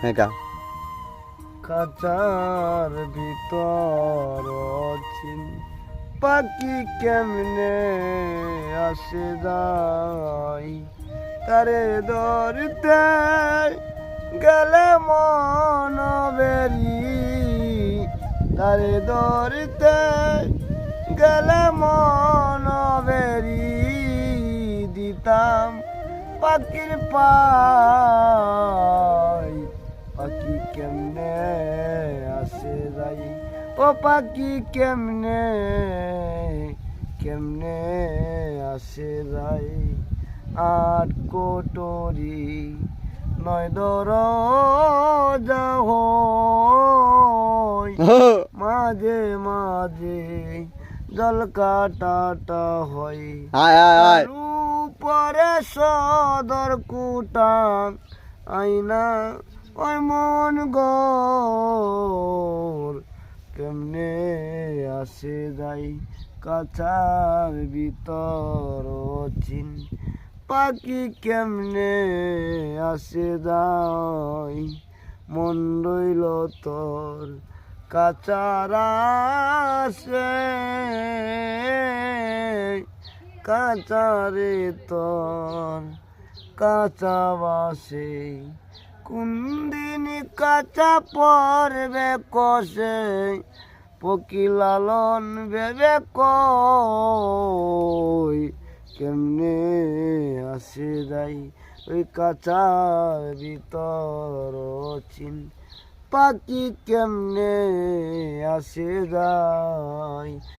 হ্যাঁ গা। খাঁচার ভিতর চিন পাখি কেমনে আসে যাই তারে ধরতে গেলে মন বেরি তারে ধরতে গেলে মন বেরি দিতাম পাখির পাই পাখি কেমনে আসে যাই ও পাখি কেমনে কেমনে আসে যাই আট কোটরি নয় দরজা হই মাঝে মাঝে জল কাটাটা হয় আয় আয় আয়। পরে সদর কুটাম আইনা ওই মন গোর কেমনে আসে যাই কাছার ভিতর চিন পাখি কেমনে আসে যাই মন রইল তোর কাছার আসে কাচারে তোর কাঁচা বাসে কোন দিন কাঁচা পড়বে কষে পকি লালন ভেবে কই কেমনে আসে যাই ওই কাঁচার ভিতর চিন পাখি কেমনে আসে যাই।